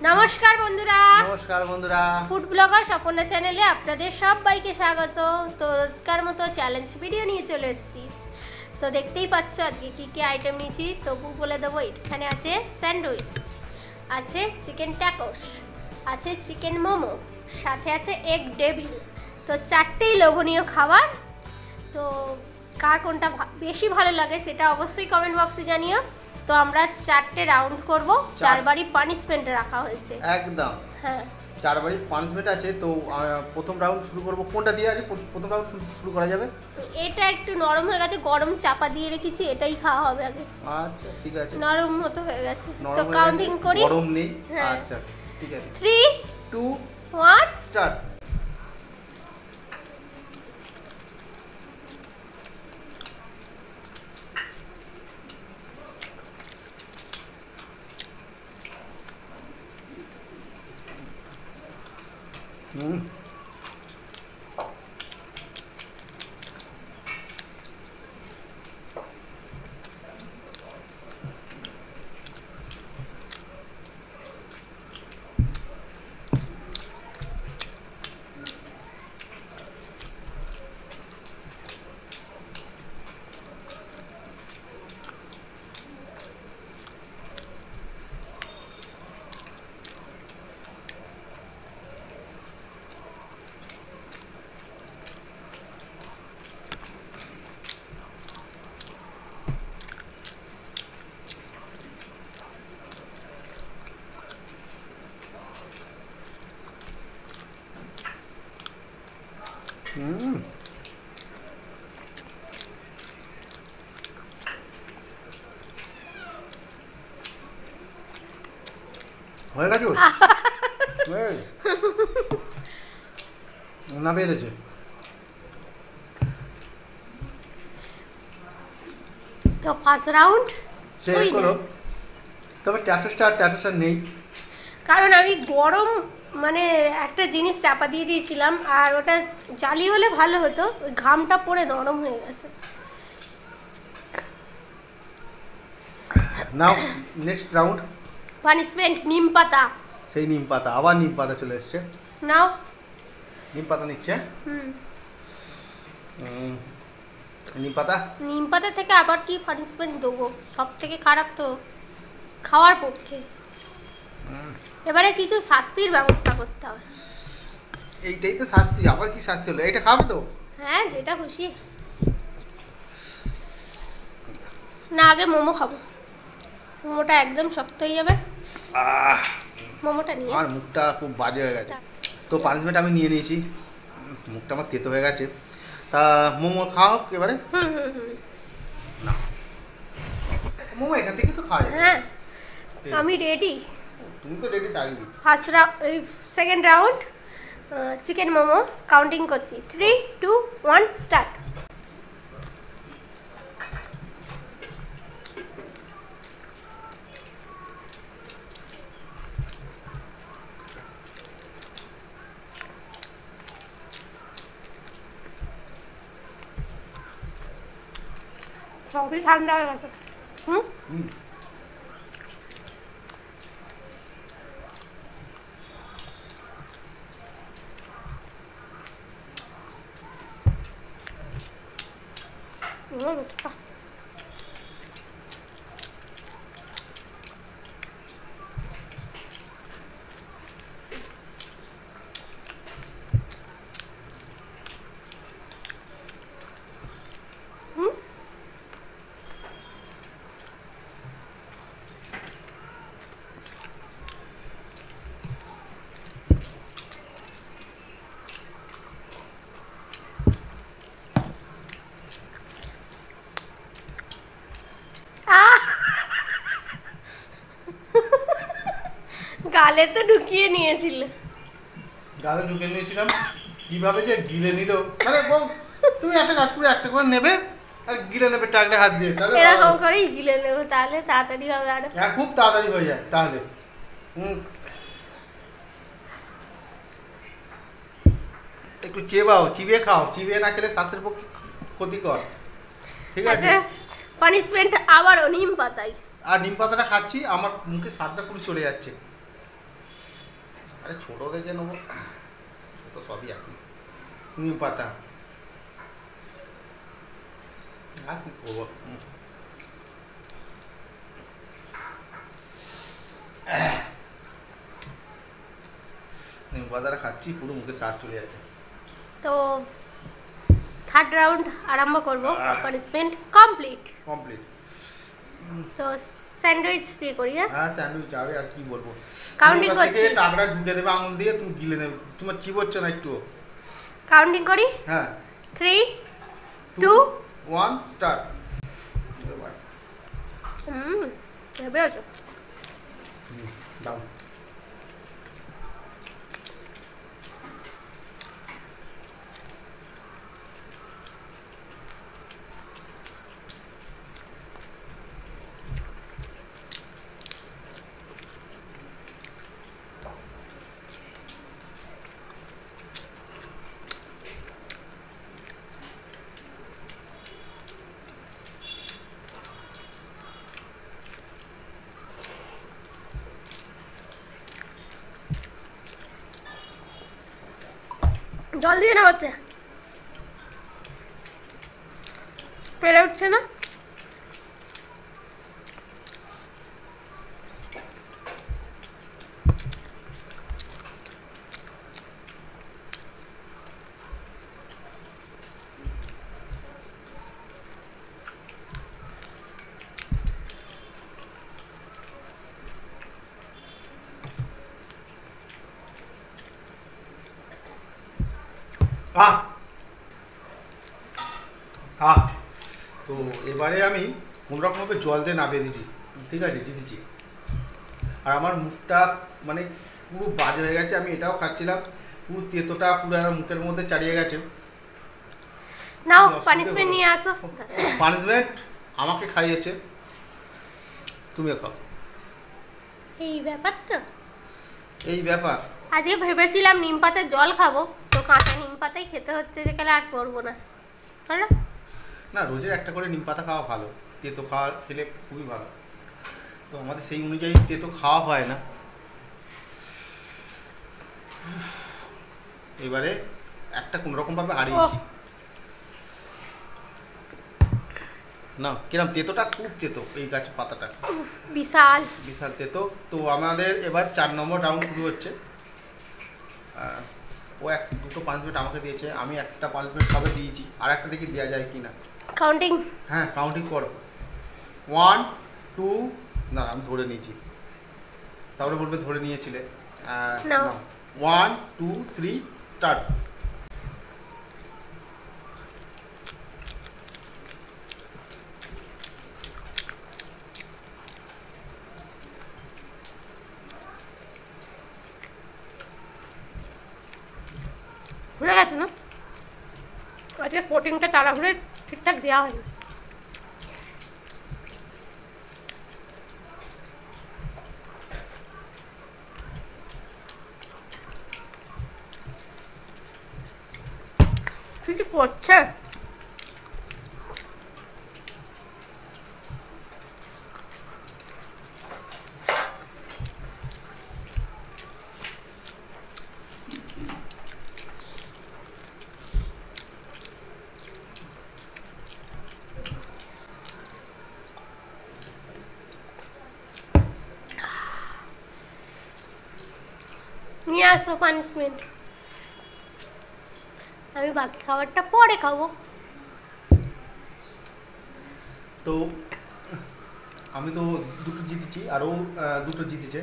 নমস্কার বন্ধুরা, নমস্কার বন্ধুরা, ফুড ব্লগার স্বপনা চ্যানেলে আপনাদের সবাইকে স্বাগত। তো রোজকার মতো চ্যালেঞ্জ ভিডিও নিয়ে চলে এসেছি। তো দেখতেই পাচ্ছ আজকে কী কী আইটেম নিয়েছি, তবু বলে দেবো। এখানে আছে স্যান্ডউইচ, আছে চিকেন ট্যাকোস, আছে চিকেন মোমো, সাথে আছে এগ ডেভিল। তো চারটেই লোভনীয় খাবার। তো কার কোনটা বেশি ভালো লাগে সেটা অবশ্যই কমেন্ট বক্সে জানিও। তো আমরা চারটে রাউন্ড করব, চারবারই পানিশমেন্ট রাখা হয়েছে। একদম হ্যাঁ, চারবারই পানিশমেন্ট আছে। তো প্রথম রাউন্ড শুরু করব, কোনটা দিয়ে আছে প্রথম রাউন্ড শুরু করা যাবে? এটা একটু নরম হয়ে গেছে, গরম চাপা দিয়ে রেখেছি, এটাই খাওয়া হবে আগে। আচ্ছা ঠিক আছে, নরম মতো হয়ে গেছে। তো নরম কাউন্টিং করি, গরম নেই। হ্যাঁ। আচ্ছা ঠিক আছে, 3 2 1 স্টার্ট। হুম, হুম, হয়ে গেছে না বেড়েছে। তো ফার্স্ট রাউন্ড শেষ হলো। তবে ট্যাটোসটা নেই, কারণ আমি গরম মানে একটা জিনিস চাপা দিয়ে দিয়েছিলাম, আর ওটা জালি হলে ভালো হতো, ওই ঘামটা পড়ে নরম হয়ে গেছে। নাও নেক্সট রাউন্ড। পানিশমেন্ট নিম পাতা। সেই নিম পাতা, আবার নিম পাতা চলে এসছে। নাও। নিম পাতা নিচ্ছে। হুম, নিম পাতা, নিম পাতা থেকে আবার কি পানিশমেন্ট দেবো? সব থেকে খারাপ তো খাওয়ার পক্ষে। এবারে কিছু শাস্তির ব্যবস্থা করতে হবে। এইটাই তো শাস্তি, আবার কি শাস্তি হলো? এটা খাবে তো? হ্যাঁ, যেটা খুশি। না, আগে মোমো খাবো। মোমোটা একদম শক্ত হয়ে যাবে। মোমোটা নিয়ে আমার মুখটা খুব বাজে হয়ে গেছে। তো পানিশমেন্ট আমি নিয়ে নিয়েছি, মুখটা আমার তেতো হয়ে গেছে। তা মোমো খাও এবারে। হুম হুম হুম না, মোমো এখান থেকে তো খাওয়া যাবে। হ্যাঁ, আমি রেডি। তুমি তো রেডি থাকবি। First round, second round chicken momo. Counting করছি, 3 2 1 স্টার্ট। সবই ঠান্ডা হয়ে গেছে। হুম, হুম, হুম। গালে তো ঢুকিয়ে নিয়েছিল। গালে ঢুকে নিয়েছিলাম, কিভাবে যে গিলে নিল। মানে বউ, তুমি একটা কাজ করে একটা করে নেবে আর গিলে নেবে টাকটা হাত দিয়ে, তাহলে এরকম করেই গিলে নেবো, তাহলে তাড়াতাড়ি হবে। আর হ্যাঁ, খুব তাড়াতাড়ি হয়ে যায় তাহলে। একটু চিবিয়ে খাও, চিবিয়ে না খেলে স্বাস্থ্যের পক্ষে ক্ষতিকর। ঠিক আছে, পানিশমেন্ট আবারও নিম পাতাই। আর নিম পাতাটা খাচ্ছি, আমার মুখে স্বাদটা পুরো চলে যাচ্ছে। আরে ছোট দেখে নেবো, ছোট সবই একই। নিম পাতা আর কি করবো। নিম পাতাটা খাচ্ছি, পুরো মুখে স্বাদ চলে যাচ্ছে। তো থার্ড রাউন্ড আরম্ভ করব। Punishment complete. তো স্যান্ডউইচ দিয়ে করি। হ্যাঁ স্যান্ডউইচ যাবে, আর কি বলবো। কাউন্টিং করছি, টাকরা ঢুকে দেবে আঙুল দিয়ে, তুমি গিলে নেবে। তোমার চিবোচ্ছে না একটু। কাউন্টিং করি। হ্যাঁ 3 2 1 স্টার্ট। যাবে আছো দাও। জল দিয়ে না হচ্ছে, পেরে উঠছে না। তো এবারে আমি কোনোরকমভাবে জল দিয়ে নামিয়ে দিচ্ছি, ঠিক আছে, জিতেছি। আর আমার মুখটা মানে পুরো বাজে হয়ে গেছে। আমি এটাও খাচ্ছিলাম, পুরো তেতোটা পুরো মুখের মধ্যে চালিয়ে গেছে। নাও পানিশমেন্ট নিয়ে আসো। পানিশমেন্ট আমাকে খাইয়েছে, তুমিও খাও। এই ব্যাপার তো, এই ব্যাপার। আজকে ভেবেছিলাম নিম পাতার জল খাবো, তো কাঁচা নিম পাতাই খেতে হচ্ছে, যে কালে আর করবো না। হলো না, রোজের একটা করে নিম পাতা খাওয়া ভালো, তেতো খাওয়া খেলে খুবই ভালো। তো আমাদের সেই অনুযায়ী তেতো খাওয়া হয় না। এবারে একটা কোনোরকমভাবে হারিয়েছি। না কিরম তেতোটা, খুব তেতো এই গাছের পাতাটা, বিশাল বিশাল তেতো। তো আমাদের এবার 4 নম্বর রাউন্ড শুরু হচ্ছে। ও দুটো পানিশমেন্ট আমাকে দিয়েছে, আমি একটা পানিশমেন্ট সবে দিয়েছি, আর একটা দেখি দেওয়া যায় কি না। কাউন্টিং। হ্যাঁ কাউন্টিং করো। 1 2 না আমি ধরে নিয়েছি, তারপরে বলবে ধরে নিয়েছিলে। 1 2 3 স্টার্ট। ভুলে গেছো না, আজকে কোটিংটা তাড়াহুড়ে ঠিকঠাক দেওয়া হয়নি। কি করছে? নিয়ে আসো পানিশমেন্ট, আমি বাকি খাবারটা পরে খাবো। তো আমি তো দুটো জিতেছি, আরও দুটো জিতেছে।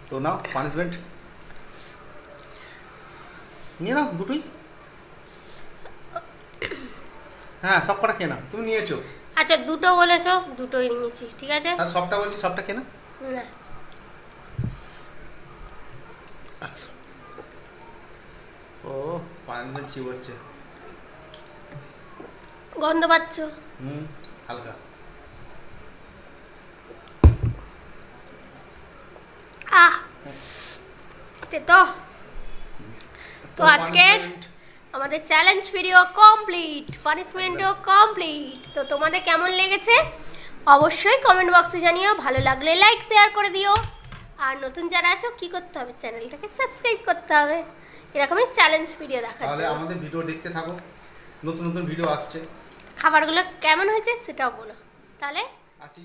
তো নাও পানিশমেন্ট নিয়ে নাও দুটোই। হ্যাঁ সব কটা কেনা, তুমি নিয়েছো। আচ্ছা দুটো বলেছো, দুটোই নিয়েছি, ঠিক আছে। আর সবটা বলছি, সবটা কেনা। না ও পানিশমেন্ট চিবোচ্ছে, গন্ধ পাচ্ছ? হালকা। তো আজকের আমাদের চ্যালেঞ্জ ভিডিও কমপ্লিট, পানিশমেন্টও কমপ্লিট। তো তোমাদের কেমন লেগেছে অবশ্যই কমেন্ট বক্সে জানিও। ভালো লাগলে লাইক শেয়ার করে দিও। আর নতুন যারা আছো কি করতে হবে, চ্যানেলটাকে সাবস্ক্রাইব করতে হবে এরকমই চ্যালেঞ্জ ভিডিও দেখার তাহলে জন্য। আমাদের ভিডিও দেখতে থাকো, নতুন নতুন ভিডিও আসছে। খাবারগুলো কেমন হয়েছে সেটাও বলো, তাহলে আসি।